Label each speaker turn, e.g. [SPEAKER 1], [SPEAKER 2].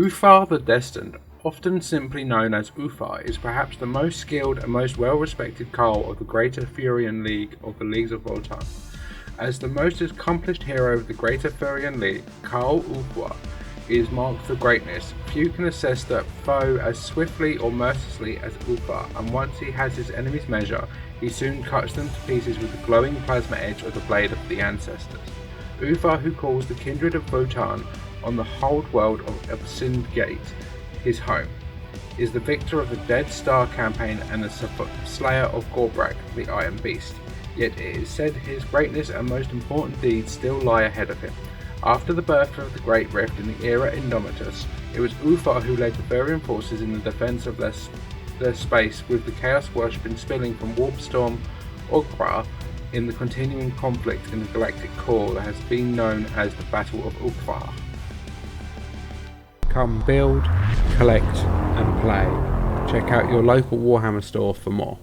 [SPEAKER 1] Ulthar the Destined, often simply known as Ulthar, is perhaps the most skilled and most well-respected Carl of the Greater Furian League of the Leagues of Ulthar. As the most accomplished hero of the Greater Furian League, Carl Ulthar is marked for greatness. Few can assess the foe as swiftly or mercilessly as Ulthar, and once he has his enemy's measure, he soon cuts them to pieces with the glowing plasma edge of the blade of the ancestors. Ulthar, who calls the kindred of Votan on the whole world of Destined Gate his home, is the victor of the Dead Star campaign and the slayer of Gorbrak, the Iron Beast. Yet it is said his greatness and most important deeds still lie ahead of him. After the birth of the Great Rift in the era Indomitus, it was Ulthar who led the Furian forces in the defense of their space, with the Chaos worshipping spilling from Warpstorm Ograr in the continuing conflict in the galactic core that has been known as the Battle of Ulthar. Come build, collect and play. Check out your local Warhammer store for more.